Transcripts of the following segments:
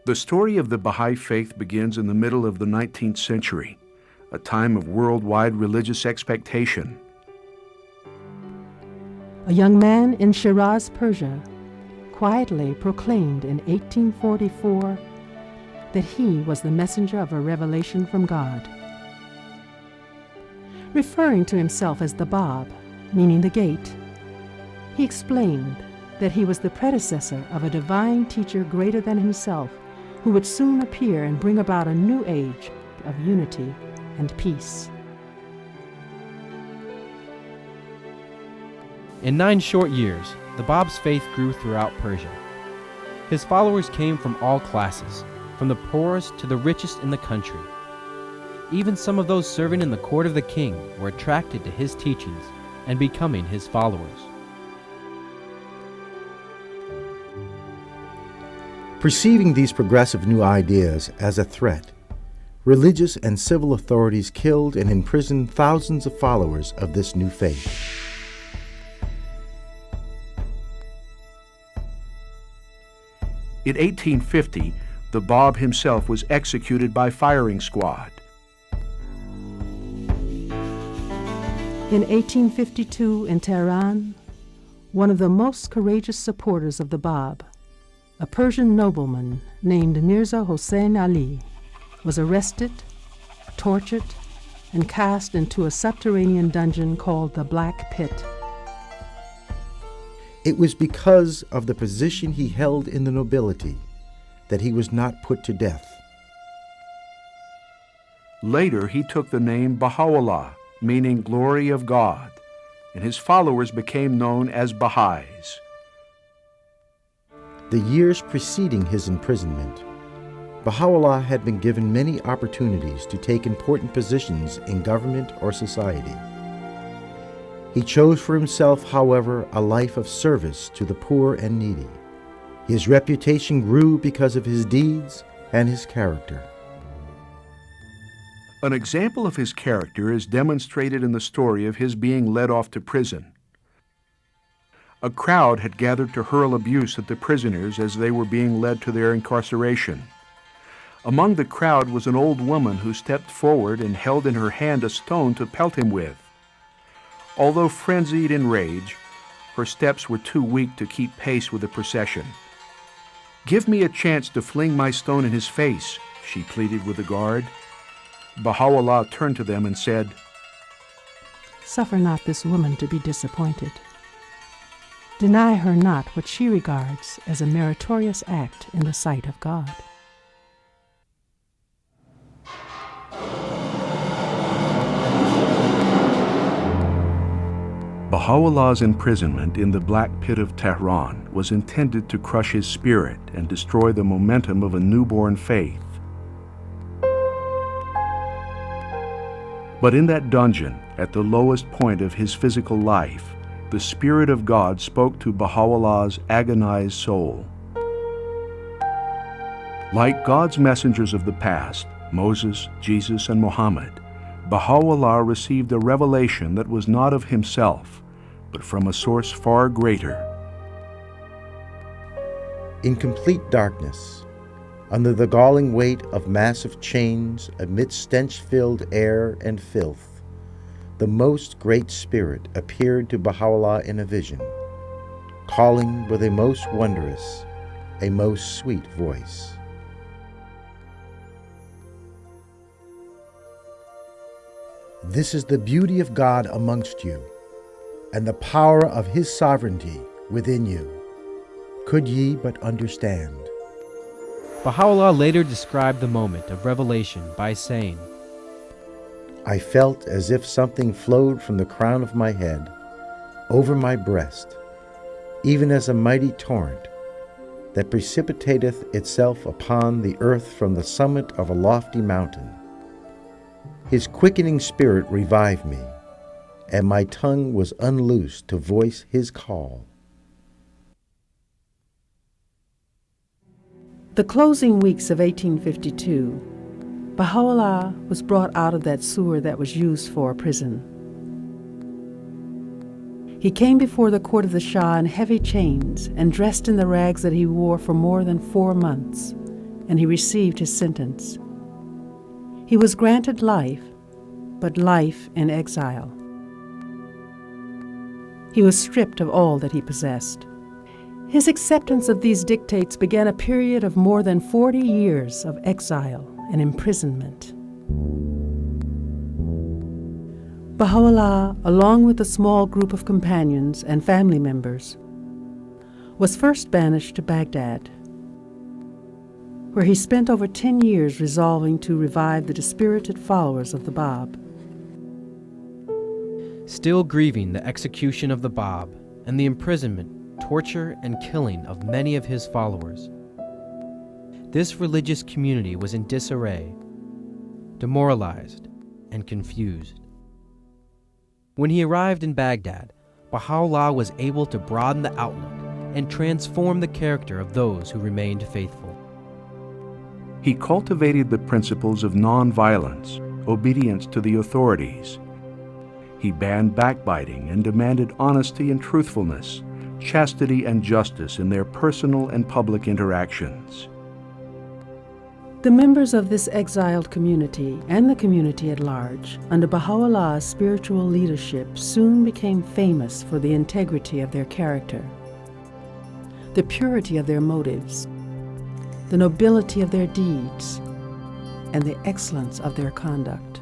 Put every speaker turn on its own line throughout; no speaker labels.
The story of the Baha'i Faith begins in the middle of the 19th century, a time of worldwide religious expectation.
A young man in Shiraz, Persia, quietly proclaimed in 1844 that he was the messenger of a revelation from God. Referring to himself as the Bab, meaning the gate, he explained that he was the predecessor of a divine teacher greater than himself, who would soon appear and bring about a new age of unity and peace.
In 9 short years, the Bab's faith grew throughout Persia. His followers came from all classes, from the poorest to the richest in the country. Even some of those serving in the court of the king were attracted to his teachings and becoming his followers.
Perceiving these progressive new ideas as a threat, religious and civil authorities killed and imprisoned thousands of followers of this new faith.
In 1850, the Bab himself was executed by firing squad.
In 1852 in Tehran, one of the most courageous supporters of the Bab, a Persian nobleman named Mirza Hossein Ali, was arrested, tortured, and cast into a subterranean dungeon called the Black Pit.
It was because of the position he held in the nobility that he was not put to death.
Later, he took the name Baha'u'llah, meaning glory of God, and his followers became known as Baha'is.
The years preceding his imprisonment, Baha'u'llah had been given many opportunities to take important positions in government or society. He chose for himself, however, a life of service to the poor and needy. His reputation grew because of his deeds and his character.
An example of his character is demonstrated in the story of his being led off to prison. A crowd had gathered to hurl abuse at the prisoners as they were being led to their incarceration. Among the crowd was an old woman who stepped forward and held in her hand a stone to pelt him with. Although frenzied in rage, her steps were too weak to keep pace with the procession. "Give me a chance to fling my stone in his face," she pleaded with the guard. Baha'u'llah turned to them and said,
"Suffer not this woman to be disappointed. Deny her not what she regards as a meritorious act in the sight of God."
Baha'u'llah's imprisonment in the Black Pit of Tehran was intended to crush his spirit and destroy the momentum of a newborn faith. But in that dungeon, at the lowest point of his physical life, the Spirit of God spoke to Baha'u'llah's agonized soul. Like God's messengers of the past, Moses, Jesus, and Muhammad, Baha'u'llah received a revelation that was not of himself, but from a source far greater.
In complete darkness, under the galling weight of massive chains, amidst stench-filled air and filth, the Most Great Spirit appeared to Baha'u'llah in a vision, calling with a most wondrous, a most sweet voice. "This is the beauty of God amongst you, and the power of His sovereignty within you. Could ye but understand?"
Baha'u'llah later described the moment of revelation by saying,
"I felt as if something flowed from the crown of my head over my breast, even as a mighty torrent that precipitateth itself upon the earth from the summit of a lofty mountain. His quickening spirit revived me, and my tongue was unloosed to voice His call."
The closing weeks of 1852, Baha'u'llah was brought out of that sewer that was used for a prison. He came before the court of the Shah in heavy chains and dressed in the rags that he wore for more than 4 months, and he received his sentence. He was granted life, but life in exile. He was stripped of all that he possessed. His acceptance of these dictates began a period of more than 40 years of exile and imprisonment. Baha'u'llah, along with a small group of companions and family members, was first banished to Baghdad, where he spent over 10 years resolving to revive the dispirited followers of the Bab.
Still grieving the execution of the Bab and the imprisonment, torture, and killing of many of his followers, this religious community was in disarray, demoralized, and confused. When he arrived in Baghdad, Baha'u'llah was able to broaden the outlook and transform the character of those who remained faithful.
He cultivated the principles of nonviolence, obedience to the authorities. He banned backbiting and demanded honesty and truthfulness, chastity and justice in their personal and public interactions.
The members of this exiled community and the community at large, under Baha'u'llah's spiritual leadership, soon became famous for the integrity of their character, the purity of their motives, the nobility of their deeds, and the excellence of their conduct.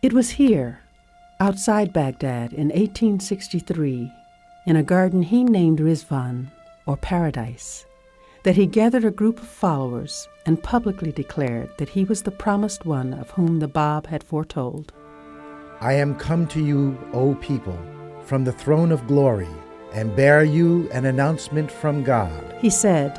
It was here, outside Baghdad, in 1863, in a garden he named Rizwan, or Paradise, that he gathered a group of followers and publicly declared that he was the promised one of whom the Bab had foretold.
I am come to you, O people, from the throne of glory, and bear you an announcement from God.
He said,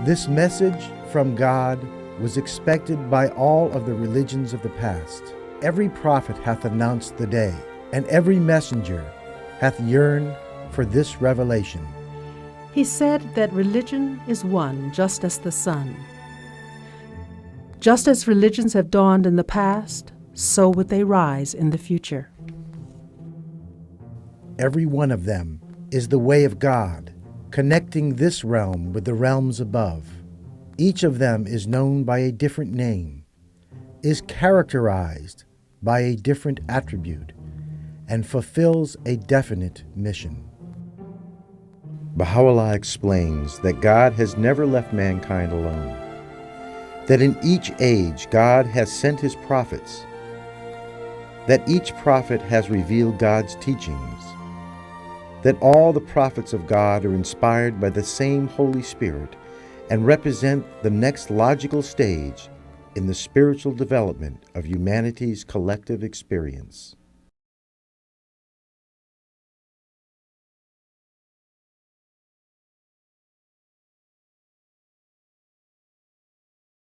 This message from God was expected by all of the religions of the past. Every prophet hath announced the day, and every messenger hath yearned for this revelation.
He said that religion is one just as the sun. Just as religions have dawned in the past, so would they rise in the future.
Every one of them is the way of God, connecting this realm with the realms above. Each of them is known by a different name, is characterized by a different attribute, and fulfills a definite mission. Baha'u'llah explains that God has never left mankind alone, that in each age God has sent his prophets, that each prophet has revealed God's teachings, that all the prophets of God are inspired by the same Holy Spirit and represent the next logical stage in the spiritual development of humanity's collective experience.